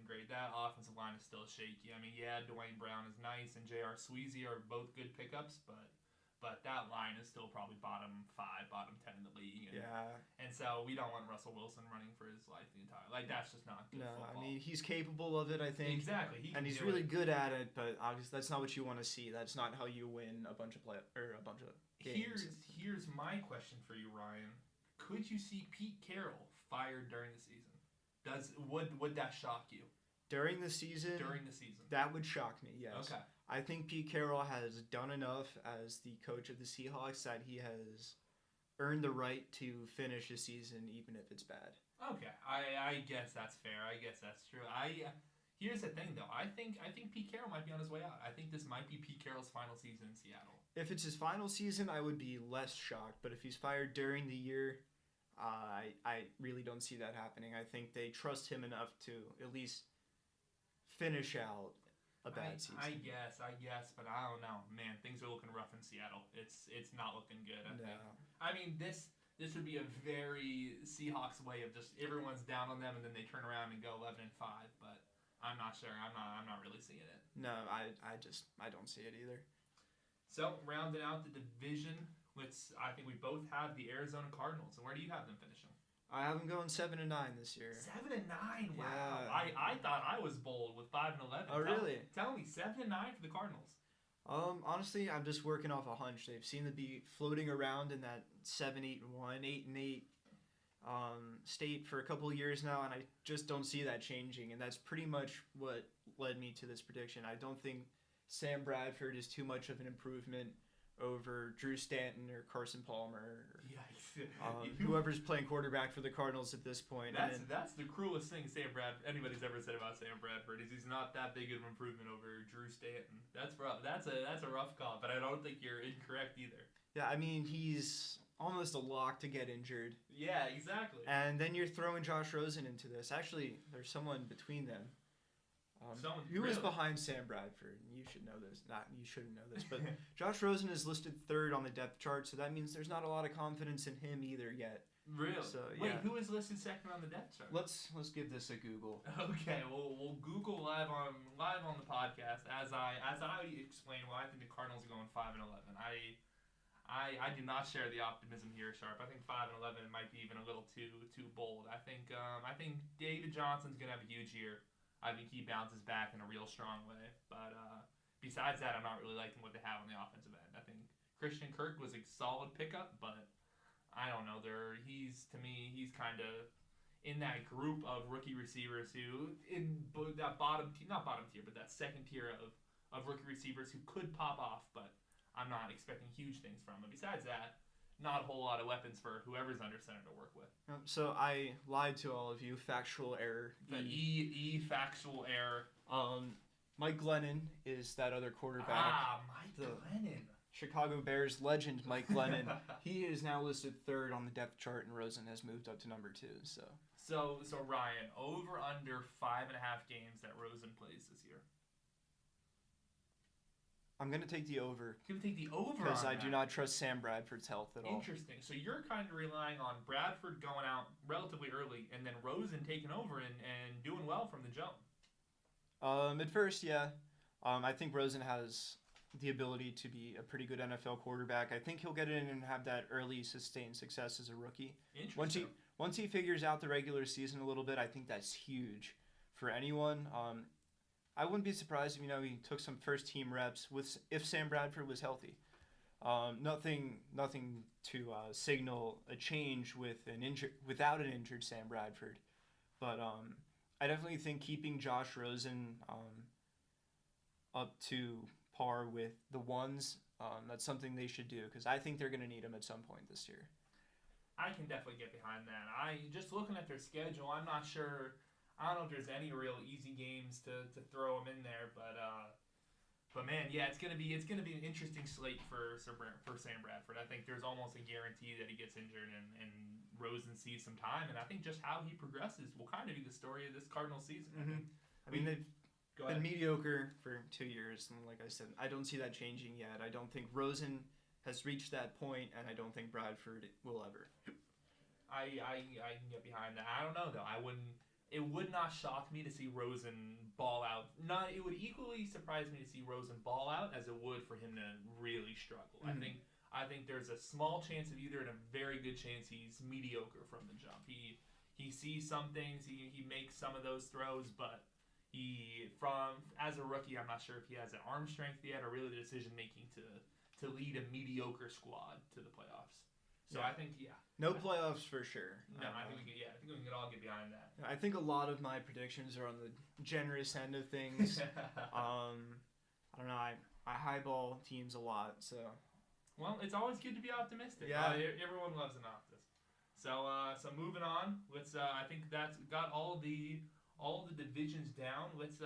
great. That offensive line is still shaky. I mean, yeah, Dwayne Brown is nice and J.R. Sweezy are both good pickups, but that line is still probably bottom 5, bottom 10 in the league. And so we don't want Russell Wilson running for his life the entire. That's just not good football. I mean, he's capable of it, I think. Exactly. He's really good at it, but obviously that's not what you want to see. That's not how you win a bunch of games. Here's my question for you, Ryan. Could you see Pete Carroll fired during the season? Would that shock you? During the season? That would shock me, yes. Okay. I think Pete Carroll has done enough as the coach of the Seahawks that he has earned the right to finish a season even if it's bad. Okay. I guess that's fair. I guess that's true. Here's the thing, though. I think Pete Carroll might be on his way out. I think this might be Pete Carroll's final season in Seattle. If it's his final season, I would be less shocked. But if he's fired during the year, I really don't see that happening. I think they trust him enough to at least finish out a bad season. I guess, but I don't know. Man, things are looking rough in Seattle. It's not looking good, I think. I mean, this would be a very Seahawks way of just everyone's down on them and then they turn around and go 11-5, but I'm not sure. I'm not really seeing it. No, I don't see it either. So, rounding out the division, I think we both have the Arizona Cardinals. And where do you have them finishing? I have them going 7-9 this year. 7-9, wow! Yeah. I thought I was bold with 5-11. Oh, really? Tell me, 7-9 for the Cardinals. Honestly, I'm just working off a hunch. They've seemed to be floating around in that 7-8-1, 8-8 state for a couple of years now, and I just don't see that changing. And that's pretty much what led me to this prediction. I don't think Sam Bradford is too much of an improvement over Drew Stanton or Carson Palmer or whoever's playing quarterback for the Cardinals at this point. That's the cruelest thing anybody's ever said about Sam Bradford is he's not that big of an improvement over Drew Stanton. That's rough. That's a rough call, but I don't think you're incorrect either. Yeah, I mean he's almost a lock to get injured. Yeah, exactly. And then you're throwing Josh Rosen into this. Actually, there's someone between them. Who is behind Sam Bradford? You should know this. You shouldn't know this, but Josh Rosen is listed 3rd on the depth chart, so that means there's not a lot of confidence in him either yet. Really? So, Wait, who is listed 2nd on the depth chart? Let's give this a Google. Okay, we'll Google live on the podcast as I explain why I think the Cardinals are going 5-11. I do not share the optimism here, Sharp. I think 5-11 might be even a little too bold. I think David Johnson's gonna have a huge year. I think he bounces back in a real strong way. But besides that, I'm not really liking what they have on the offensive end. I think Christian Kirk was a solid pickup, but I don't know. He's kind of in that group of rookie receivers who in that not bottom tier, but that second tier of rookie receivers who could pop off, but I'm not expecting huge things from him. Besides that, not a whole lot of weapons for whoever's under center to work with. So I lied to all of you. Factual error. Factual error. Mike Glennon is that other quarterback. Mike Glennon. Chicago Bears legend Mike Glennon. He is now listed 3rd on the depth chart, and Rosen has moved up to number 2. So Ryan, over under 5.5 games that Rosen plays this year. I'm going to take the over. You're going to take the over because I do not trust Sam Bradford's health at all. Interesting. So you're kind of relying on Bradford going out relatively early and then Rosen taking over and doing well from the jump. At first, yeah. I think Rosen has the ability to be a pretty good NFL quarterback. I think he'll get in and have that early sustained success as a rookie. Interesting. Once he figures out the regular season a little bit, I think that's huge for anyone. I wouldn't be surprised if he took some first team reps if Sam Bradford was healthy. Nothing to signal a change without an injured Sam Bradford, but I definitely think keeping Josh Rosen up to par with the ones, that's something they should do because I think they're going to need him at some point this year. I can definitely get behind that. Just looking at their schedule, I'm not sure. I don't know if there's any real easy games to throw them in there, but man, yeah, it's gonna be an interesting slate for Sam Bradford. I think there's almost a guarantee that he gets injured and Rosen sees some time, and I think just how he progresses will kind of be the story of this Cardinal season. Mm-hmm. I mean, they've been mediocre for 2 years, and like I said, I don't see that changing yet. I don't think Rosen has reached that point, and I don't think Bradford will ever. I can get behind that. I don't know though. I wouldn't. It would not shock me to see Rosen ball out. It would equally surprise me to see Rosen ball out as it would for him to really struggle. Mm-hmm. I think there's a small chance of either and a very good chance he's mediocre from the jump. He sees some things, he makes some of those throws, but as a rookie, I'm not sure if he has the arm strength yet or really the decision making to lead a mediocre squad to the playoffs. So yeah. I think no playoffs for sure. No, I think we can all get behind that. I think a lot of my predictions are on the generous end of things. I don't know. I highball teams a lot, so. Well, it's always good to be optimistic. Yeah, everyone loves an optimist. So moving on. Let's. I think that's got all the divisions down. Let's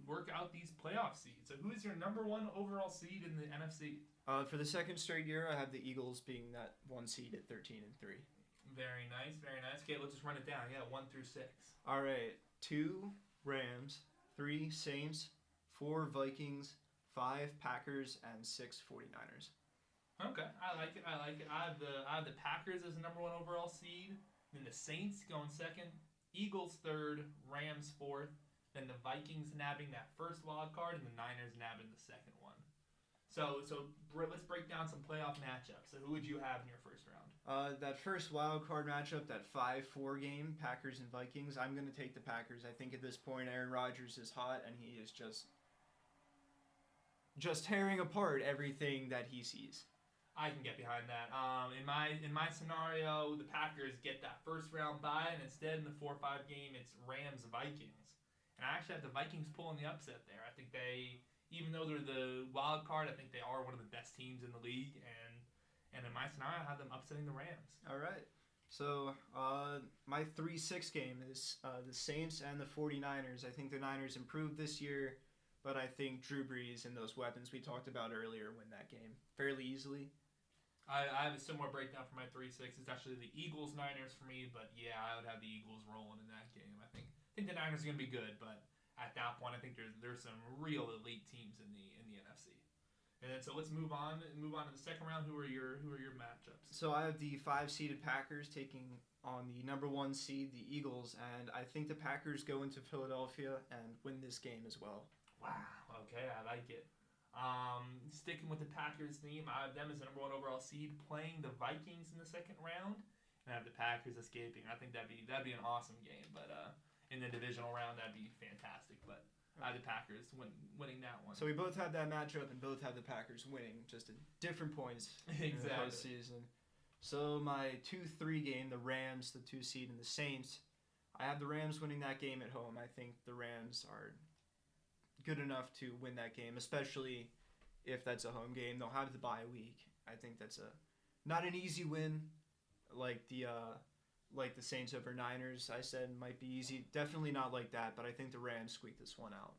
work out these playoff seeds. So who is your number one overall seed in the NFC? For the second straight year, I have the Eagles being that 1 seed at 13-3. Very nice, very nice. Okay, let's just run it down. Yeah, 1 through 6. All right, 2 Rams, 3 Saints, 4 Vikings, 5 Packers, and 6 49ers. Okay, I like it. I have the Packers as the number 1 overall seed. Then the Saints going second, Eagles third, Rams fourth. Then the Vikings nabbing that first wild card, and the Niners nabbing the second one. So let's break down some playoff matchups. So who would you have in your first round? That first wild card matchup, that 5-4 game, Packers and Vikings, I'm going to take the Packers. I think at this point Aaron Rodgers is hot, and he is just tearing apart everything that he sees. I can get behind that. In my scenario, the Packers get that first round bye, and instead in the 4-5 game, it's Rams Vikings. And I actually have the Vikings pulling the upset there. I think even though they're the wild card, I think they are one of the best teams in the league, and in my scenario, I have them upsetting the Rams. All right. So my 3-6 game is the Saints and the 49ers. I think the Niners improved this year, but I think Drew Brees and those weapons we talked about earlier win that game fairly easily. I have a similar breakdown for my 3-6. It's actually the Eagles-Niners for me, but yeah, I would have the Eagles rolling in that game. I think the Niners are going to be good, but at that point, I think there's some real elite teams in the NFC. And then so let's move on to the second round. Who are your matchups? So I have the 5-seeded Packers taking on the number 1 seed, the Eagles, and I think the Packers go into Philadelphia and win this game as well. Wow. Okay, I like it. Sticking with the Packers theme, I have them as the number 1 overall seed playing the Vikings in the second round, and I have the Packers escaping. I think that'd be an awesome game, but in the divisional round that'd be fantastic. But I have the Packers winning that one. So we both have that matchup and both have the Packers winning, just at different points exactly. in the postseason. So my 2-3 game, the Rams, the 2 seed, and the Saints, I have the Rams winning that game at home. I think the Rams are good enough to win that game, especially if that's a home game. They'll have the bye week. I think that's not an easy win like the Saints over Niners. I said might be easy. Definitely not like that, but I think the Rams squeak this one out.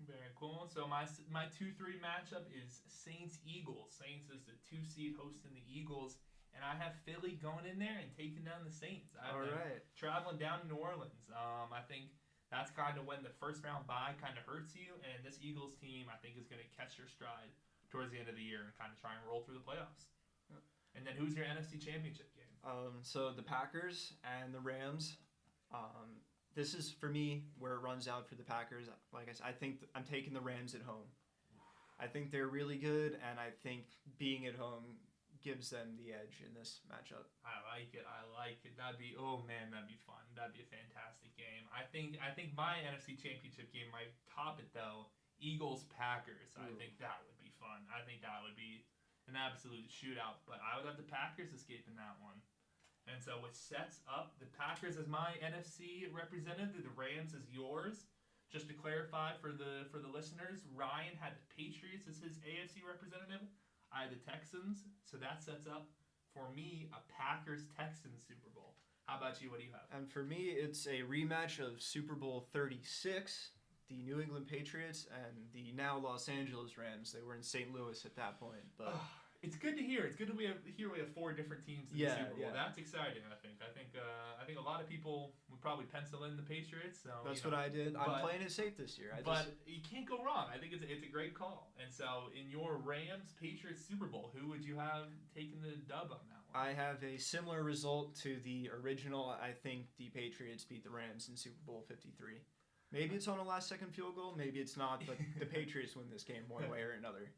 Very cool. So my 2-3 matchup is Saints-Eagles. Saints is the 2 seed hosting the Eagles, and I have Philly going in there and taking down the Saints. I have them traveling down to New Orleans. I think that's kind of when the first round bye kind of hurts you, and this Eagles team I think is going to catch their stride towards the end of the year and kind of try and roll through the playoffs. Yeah. And then who's your NFC Championship game? So the Packers and the Rams. This is for me where it runs out for the Packers. Like I said, I think I'm taking the Rams at home. I think they're really good, and I think being at home gives them the edge in this matchup. I like it. That'd be fun. That'd be a fantastic game. I think my NFC Championship game might top it though. Eagles-Packers. I think that would be fun. I think that would be an absolute shootout. But I would have the Packers escaping that one. And so it sets up the Packers as my NFC representative. The Rams as yours. Just to clarify for the listeners, Ryan had the Patriots as his AFC representative. I had the Texans, so that sets up for me a Packers-Texans Super Bowl. How about you? What do you have? And for me, it's a rematch of Super Bowl 36, the New England Patriots and the now Los Angeles Rams. They were in St. Louis at that point, but It's good to hear. It's good to hear we have 4 different teams in the Super Bowl. That's exciting. I think a lot of people would probably pencil in the Patriots. So that's what I did. I'm playing it safe this year. But you can't go wrong. I think it's a great call. And so in your Rams Patriots Super Bowl, who would you have taken the dub on that one? I have a similar result to the original. I think the Patriots beat the Rams in Super Bowl 53. Maybe it's on a last-second field goal. Maybe it's not. But the Patriots win this game one way or another.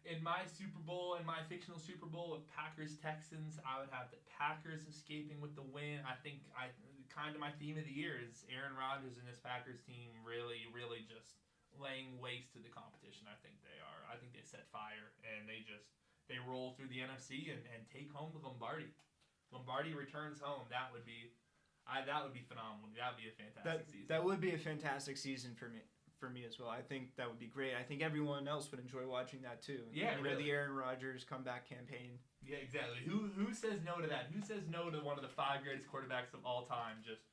In my Super Bowl, in my fictional Super Bowl of Packers-Texans, I would have the Packers escaping with the win. I think kind of my theme of the year is Aaron Rodgers and this Packers team really, really just laying waste to the competition. I think they are. I think they set fire, and they roll through the NFC and take home the Lombardi. Lombardi returns home. That would be phenomenal. That would be a fantastic season. That would be a fantastic season for me as well. I think that would be great. I think everyone else would enjoy watching that too. Yeah, really. The Aaron Rodgers comeback campaign. Yeah, exactly. Who says no to that? Who says no to one of the 5 greatest quarterbacks of all time just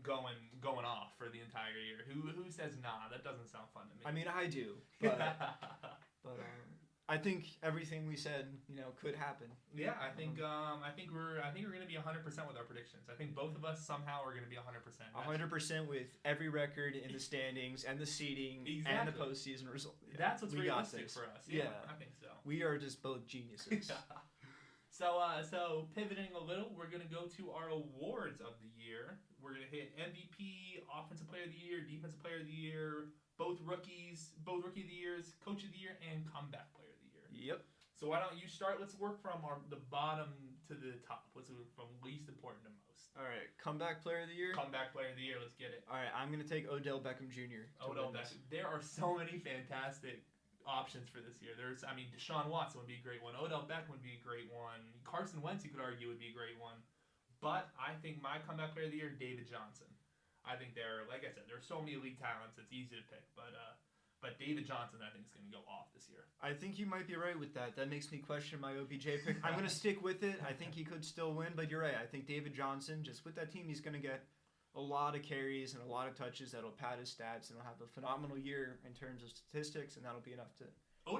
going off for the entire year? Who says nah? That doesn't sound fun to me. I mean, I do, but I think everything we said, could happen. Yeah, I think we're going to be 100% with our predictions. I think both of us somehow are going to be 100%. 100% with every record in the standings and the seeding and the postseason result. Yeah. That's what's realistic for us. Yeah, I think so. We are just both geniuses. So pivoting a little, we're going to go to our awards of the year. We're going to hit MVP, Offensive Player of the Year, Defensive Player of the Year, both Rookie of the Years, Coach of the Year, and Comeback Player of the Year. Yep. So why don't you start? Let's work from the bottom to the top. Let's work from least important to most. All right, Comeback Player of the Year? Comeback Player of the Year, let's get it. All right, I'm going to take Odell Beckham Jr. Odell Beckham. There are so many fantastic options for this year. Deshaun Watson would be a great one. Odell Beckham would be a great one. Carson Wentz, you could argue, would be a great one. But I think my Comeback Player of the Year, David Johnson. I think like I said, there are so many elite talents, it's easy to pick. But David Johnson, I think, is going to go off this year. I think you might be right with that. That makes me question my OBJ pick. I'm going to stick with it. I think he could still win, but you're right. I think David Johnson, just with that team, he's going to get a lot of carries and a lot of touches that'll pad his stats, and he'll have a phenomenal year in terms of statistics, and that'll be enough to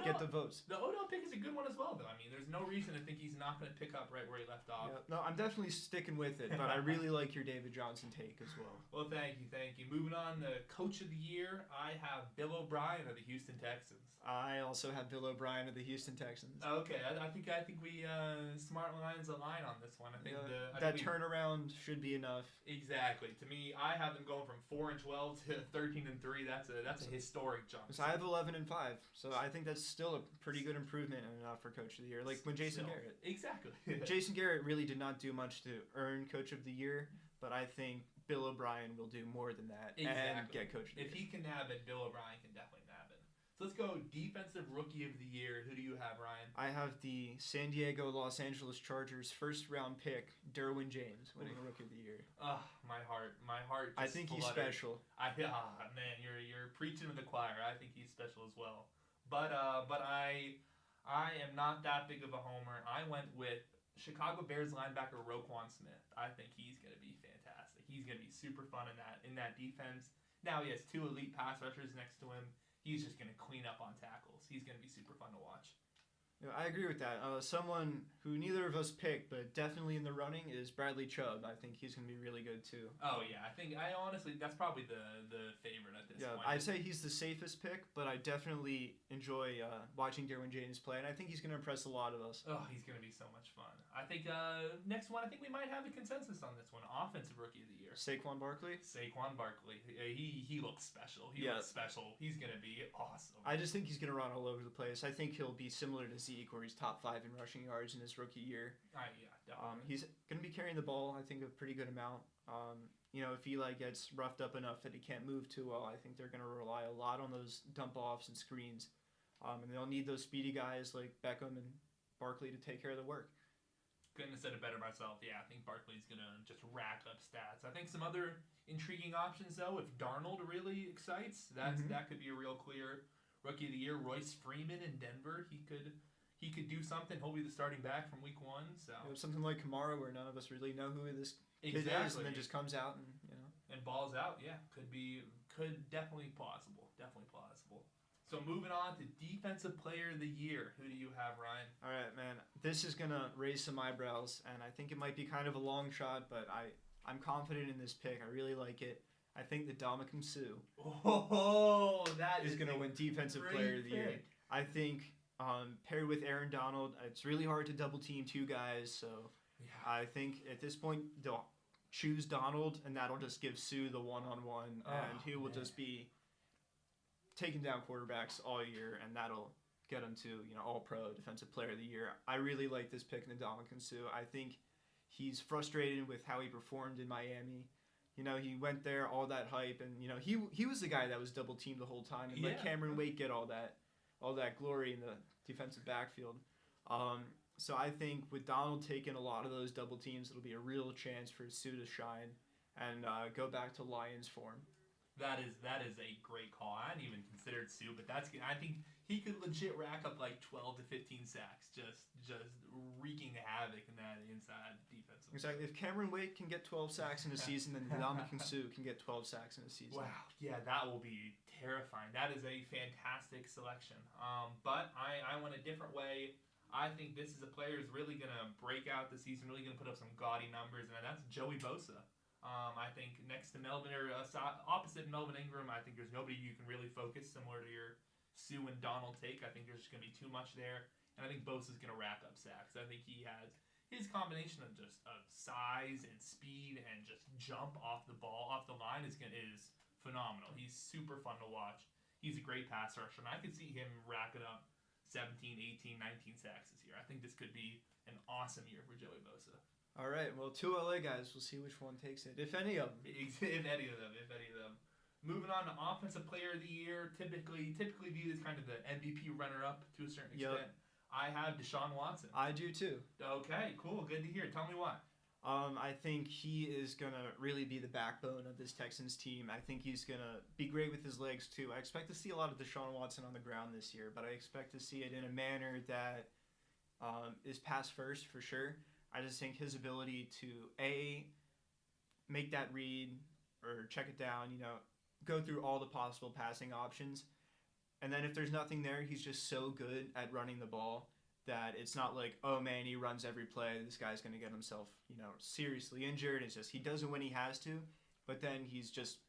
get the votes. The Odell pick is a good one as well, though. I mean, there's no reason to think he's not going to pick up right where he left off. Yeah, no, I'm definitely sticking with it, but I really like your David Johnson take as well. Well, thank you. Moving on, the Coach of the Year, I have Bill O'Brien of the Houston Texans. I also have Bill O'Brien of the Houston Texans. Okay, I think we smart lines align on this one. I think turnaround should be enough. Exactly. To me, I have them going from 4-12 to 13-3. That's a historic jump. So I have 11-5. So I think that's still a pretty good improvement for Coach of the Year. Like when Jason Garrett. Exactly. Jason Garrett really did not do much to earn Coach of the Year, but I think Bill O'Brien will do more than that and get Coach of the Year. If he can nab it, Bill O'Brien can definitely nab it. So let's go Defensive Rookie of the Year. Who do you have, Ryan? I have the San Diego Los Angeles Chargers first-round pick, Derwin James, winning Rookie of the Year. My heart just I think he's special. Man, you're preaching to the choir. I think he's special as well. But I am not that big of a homer. I went with Chicago Bears linebacker Roquan Smith. I think he's going to be fantastic. He's going to be super fun in that defense. Now he has 2 elite pass rushers next to him. He's just going to clean up on tackles. He's going to be super fun to watch. I agree with that. Someone who neither of us picked, but definitely in the running, is Bradley Chubb. I think he's going to be really good too. Oh yeah, I honestly that's probably the favorite at this point. I'd say he's the safest pick, but I definitely enjoy watching Derwin James play, and I think he's going to impress a lot of us. Oh, he's going to be so much fun. I think next one, I think we might have a consensus on this one. Offensive Rookie of the Year. Saquon Barkley. He looks special. He looks special. He's going to be awesome. I just think he's going to run all over the place. I think he'll be similar to Zeke, where he's top 5 in rushing yards in his rookie year. Yeah, definitely. He's going to be carrying the ball, I think, a pretty good amount. If he gets roughed up enough that he can't move too well, I think they're going to rely a lot on those dump offs and screens. And they'll need those speedy guys like Beckham and Barkley to take care of the work. Couldn't have said it better myself. Yeah, I think Barkley's going to just rack up stats. I think some other intriguing options, though, if Darnold really excites, that could be a real clear Rookie of the Year. Royce Freeman in Denver, he could do something. He'll be the starting back from week 1. So something like Kamara, where none of us really know who this his Exactly. is, and then just comes out and and balls out. Yeah, could definitely plausible. Definitely plausible. So moving on to defensive player of the year. Who do you have, Ryan? All right, man. This is gonna raise some eyebrows, and I think it might be kind of a long shot, but I'm confident in this pick. I really like it. I think that Ndamukong Suh That is gonna win defensive player of the year. I think paired with Aaron Donald, it's really hard to double team two guys. So Yeah. I think at this point they'll choose Donald, and that'll just give Suh the one-on-one, and he will just be taking down quarterbacks all year, and that'll get him to All-Pro Defensive Player of the Year. I really like this pick in Ndamukong Suh. I think he's frustrated with how he performed in Miami. He went there, all that hype, and he was the guy that was double teamed the whole time, and let Cameron Wake get all that glory in the defensive backfield. So I think with Donald taking a lot of those double teams, it'll be a real chance for Suh to shine and go back to Lions form. That is a great call. I hadn't even considered Suh, but I think he could legit rack up like 12 to 15 sacks, just wreaking havoc in that inside defensive. Exactly. If Cameron Wake can get 12 sacks in a season, then Ndamukong Suh can get 12 sacks in a season. Wow. Yeah, that will be terrifying. That is a fantastic selection. But I went a different way. I think this is a player who's really going to break out this season, really going to put up some gaudy numbers, and that's Joey Bosa. I think next to Melvin, or opposite Melvin Ingram, I think there's nobody you can really focus similar to your Suh and Donald take. I think there's just going to be too much there, and I think Bosa's going to rack up sacks. I think he has his combination of size and speed and just jump off the line is phenomenal. He's super fun to watch. He's a great pass rusher, and I could see him racking up 17, 18, 19 sacks this year. I think this could be an awesome year for Joey Bosa. All right, well, two LA guys. We'll see which one takes it, if any of them. If any of them. Moving on to Offensive Player of the Year, typically viewed as kind of the MVP runner-up to a certain extent. I have Deshaun Watson. I do too. Okay, cool. Good to hear. Tell me why. I think he is going to really be the backbone of this Texans team. I think he's going to be great with his legs too. I expect to see a lot of Deshaun Watson on the ground this year, but I expect to see it in a manner that is pass first for sure. I just think his ability to make that read or check it down, go through all the possible passing options, and then if there's nothing there, he's just so good at running the ball that it's not like, oh man, he runs every play, this guy's going to get himself, seriously injured. It's just he does it when he has to, but then he's just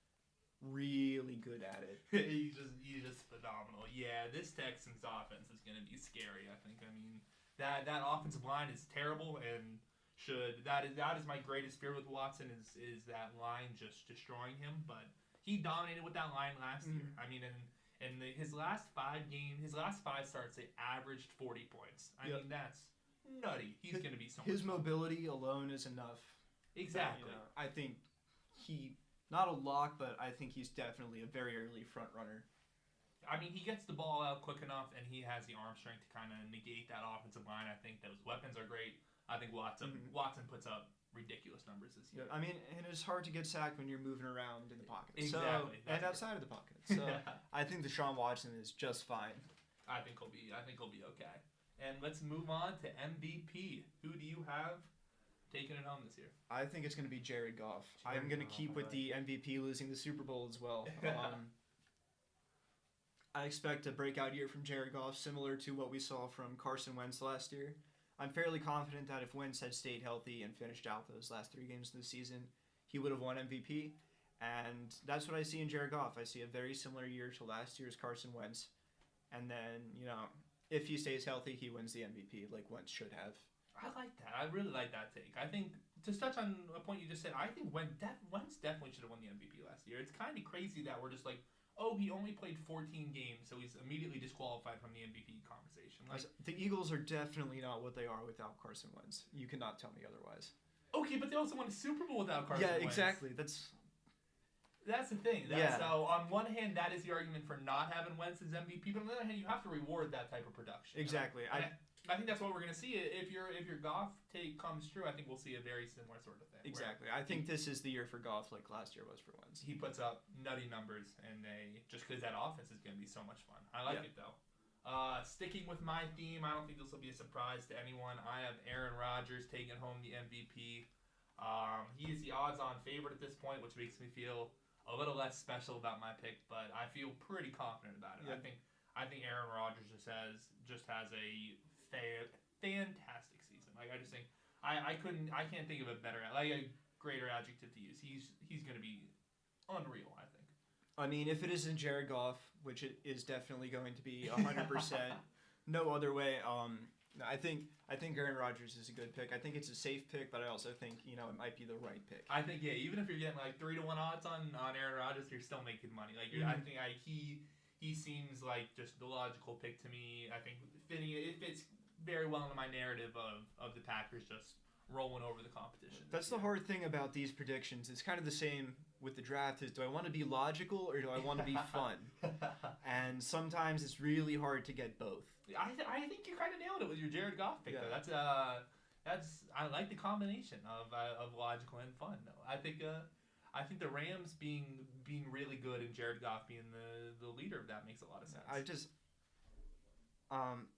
really good at it. he's just phenomenal. Yeah, this Texans offense is going to be scary, I think. I mean, that offensive line is terrible, and that is my greatest fear with Watson is that line just destroying him. But he dominated with that line last year. I mean, in his last 5 starts, they averaged 40 points. I mean, that's nutty. He's going to be so much his fun. Mobility alone is enough. Exactly. I think he not a lock, but I think he's definitely a very early front runner. I mean, he gets the ball out quick enough, and he has the arm strength to kind of negate that offensive line. I think those weapons are great. I think Watson puts up ridiculous numbers this year. I mean, and it's hard to get sacked when you're moving around in the pocket. Exactly. And outside of the pocket. So I think Deshaun Watson is just fine. I think he'll be okay. And let's move on to MVP. Who do you have taking it home this year? I think it's going to be Jared Goff. I'm going to keep with the MVP losing the Super Bowl as well. I expect a breakout year from Jared Goff, similar to what we saw from Carson Wentz last year. I'm fairly confident that if Wentz had stayed healthy and finished out those last 3 games of the season, he would have won MVP. And that's what I see in Jared Goff. I see a very similar year to last year's Carson Wentz. And then, if he stays healthy, he wins the MVP like Wentz should have. I like that. I really like that take. I think, to touch on a point you just said, I think Wentz definitely should have won the MVP last year. It's kind of crazy that we're just like, oh, he only played 14 games, so he's immediately disqualified from the MVP conversation. Like, the Eagles are definitely not what they are without Carson Wentz. You cannot tell me otherwise. Okay, but they also won a Super Bowl without Carson Wentz. Yeah, exactly. That's the thing. So on one hand, that is the argument for not having Wentz as MVP, but on the other hand, you have to reward that type of production. Exactly. I think that's what we're going to see. If your Goff take comes true, I think we'll see a very similar sort of thing. Exactly. I think this is the year for Goff like last year was for Wentz. He puts up nutty numbers, and just because that offense is going to be so much fun. I like it, though. Sticking with my theme, I don't think this will be a surprise to anyone. I have Aaron Rodgers taking home the MVP. He is the odds-on favorite at this point, which makes me feel a little less special about my pick, but I feel pretty confident about it. Yeah. I think Aaron Rodgers just has a fantastic season. Like I just think I can't think of a better like a greater adjective to use. He's going to be unreal. I think. I mean, if it isn't Jared Goff, which it is definitely going to be 100%, no other way. I think Aaron Rodgers is a good pick. I think it's a safe pick, but I also think it might be the right pick. I think even if you're getting like 3-1 odds on Aaron Rodgers, you're still making money. Like I think he seems like just the logical pick to me. I think it fits very well into my narrative of the Packers just rolling over the competition. That's the hard thing about these predictions. It's kind of the same with the draft. Is do I want to be logical or do I want to be fun? And sometimes it's really hard to get both. I think you kind of nailed it with your Jared Goff pick. Yeah. Though. That's I like the combination of logical and fun. Though I think the Rams being really good and Jared Goff being the leader of that makes a lot of sense.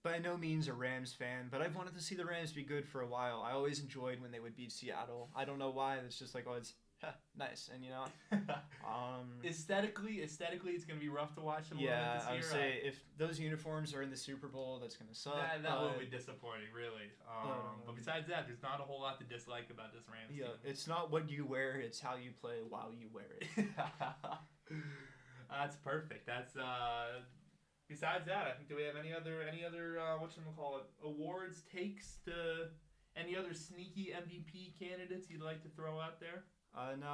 By no means a Rams fan, but I've wanted to see the Rams be good for a while. I always enjoyed when they would beat Seattle. I don't know why. It's just like, it's nice, and aesthetically, it's gonna be rough to watch them. Yeah, I would say if those uniforms are in the Super Bowl, that's gonna suck. That will be disappointing, really. But besides that, there's not a whole lot to dislike about this Rams team. It's not what you wear; it's how you play while you wear it. That's perfect. That's besides that, I think do we have any other awards takes to any other sneaky MVP candidates you'd like to throw out there? No,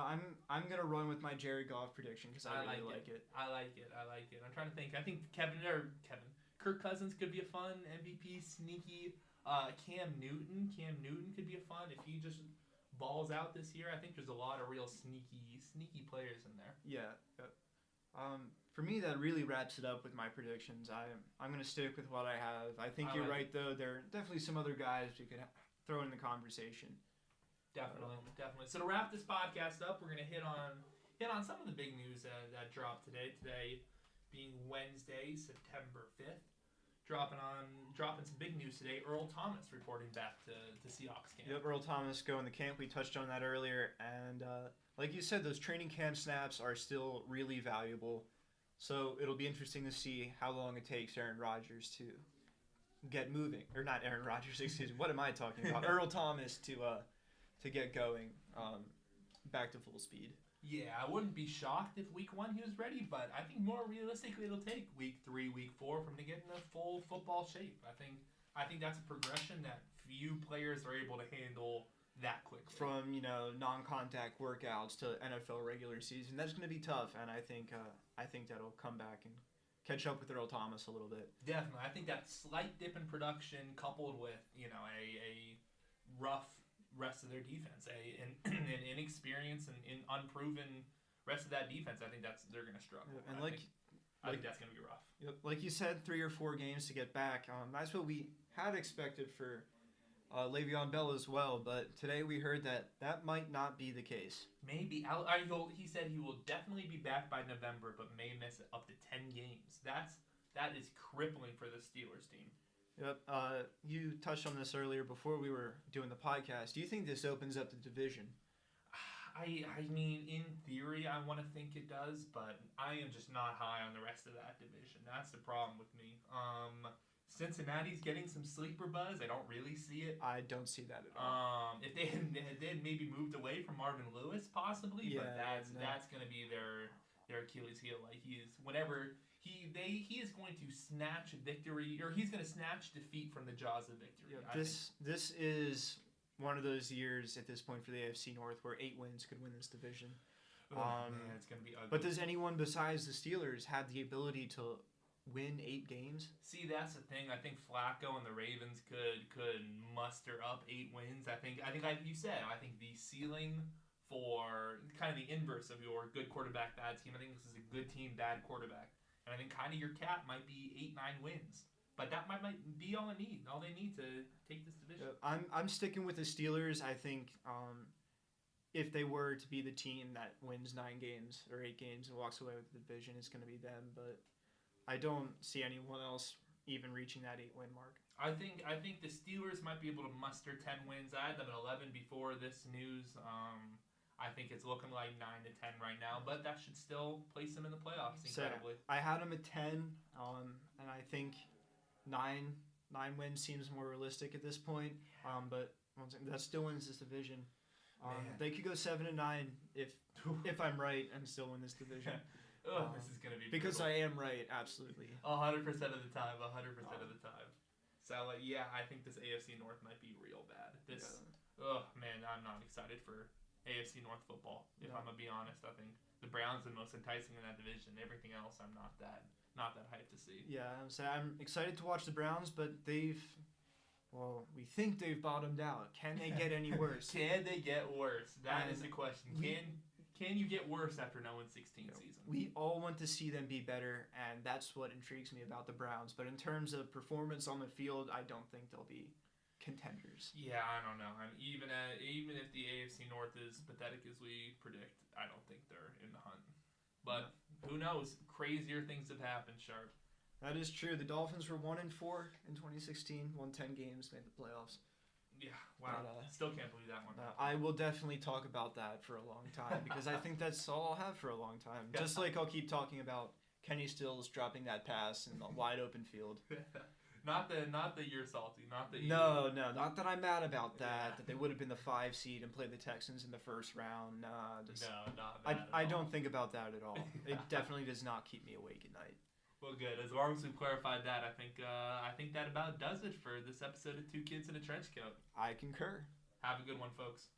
I'm gonna run with my Jared Goff prediction because I really like it. I like it. I'm trying to think. I think Kirk Cousins could be a fun MVP sneaky. Cam Newton could be a fun if he just balls out this year. I think there's a lot of real sneaky players in there. Yeah. For me, that really wraps it up with my predictions. I'm gonna stick with what I have. I think you're right though. There are definitely some other guys we could throw in the conversation. Definitely. So to wrap this podcast up, we're gonna hit on some of the big news that dropped today. Today being Wednesday, September 5th, dropping some big news today. Earl Thomas reporting back to Seahawks camp. Yep, Earl Thomas going to camp. We touched on that earlier, and like you said, those training camp snaps are still really valuable. So it'll be interesting to see how long it takes Aaron Rodgers to get moving, or not Aaron Rodgers. Excuse me. What am I talking about? Earl Thomas to get going back to full speed. Yeah, I wouldn't be shocked if week 1 he was ready, but I think more realistically it'll take week 3, week 4 for him to get in a full football shape. I think that's a progression that few players are able to handle that quickly. From non-contact workouts to NFL regular season, that's going to be tough, and I think that'll come back and catch up with Earl Thomas a little bit. Definitely, I think that slight dip in production coupled with a rough rest of their defense, an inexperienced and unproven rest of that defense. I think they're going to struggle. And I think that's going to be rough. Yep, like you said, 3 or 4 games to get back. That's what we had expected for Le'Veon Bell as well, but today we heard that might not be the case. Maybe. He said he will definitely be back by November, but may miss up to 10 games. That is crippling for the Steelers team. Yep. You touched on this earlier before we were doing the podcast. Do you think this opens up the division? I mean, in theory, I want to think it does, but I am just not high on the rest of that division. That's the problem with me. Cincinnati's getting some sleeper buzz. I don't really see it. I don't see that at all. If they had maybe moved away from Marvin Lewis, possibly, but that's going to be their Achilles heel. Like he is going to snatch victory, or he's going to snatch defeat from the jaws of victory. Yeah, this is one of those years at this point for the AFC North where 8 wins could win this division. Man, it's going to be ugly. But does anyone besides the Steelers have the ability to win 8 games? See, that's the thing. I think Flacco and the Ravens could muster up 8 wins. I think like you said, I think the ceiling for kind of the inverse of your good quarterback, bad team. I think this is a good team, bad quarterback. And I think kind of your cap might be 8-9 wins. But that might be all they need to take this division. I'm sticking with the Steelers. I think if they were to be the team that wins 9 games or 8 games and walks away with the division, it's going to be them. But I don't see anyone else even reaching that 8-win mark. I think the Steelers might be able to muster 10 wins. I had them at 11 before this news. I think it's looking like 9 to 10 right now, but that should still place them in the playoffs incredibly. So I had them at 10, and I think 9 wins seems more realistic at this point. But once again, that still wins this division. They could go 7 and 9 if I'm right and still win this division. This is gonna be because brutal. I am right, absolutely. 100% of the time. 100% of the time. So yeah, I think this AFC North might be real bad. Man, I'm not excited for AFC North football. If I'm gonna be honest, I think the Browns are the most enticing in that division. Everything else, I'm not that hyped to see. Yeah, I'm excited to watch the Browns, but we think they've bottomed out. Can they get any worse? Can they get worse? That is the question. Can you get worse after 0-16 season? We all want to see them be better, and that's what intrigues me about the Browns. But in terms of performance on the field, I don't think they'll be contenders. Yeah, I don't know. Even if the AFC North is pathetic as we predict, I don't think they're in the hunt. But who knows? Crazier things have happened, Sharp. That is true. The Dolphins were 1-4 in 2016, won 10 games, made the playoffs. Yeah, wow. But, still can't believe that one. I will definitely talk about that for a long time because I think that's all I'll have for a long time. Just like I'll keep talking about Kenny Stills dropping that pass in the wide open field. Not that you're salty. Not that you... No, not that I'm mad about that. That they would have been the 5 seed and played the Texans in the first round. No, not bad. I don't think about that at all. It definitely does not keep me awake at night. Well, good. As long as we've clarified that, I think that about does it for this episode of Two Kids in a Trench Coat. I concur. Have a good one, folks.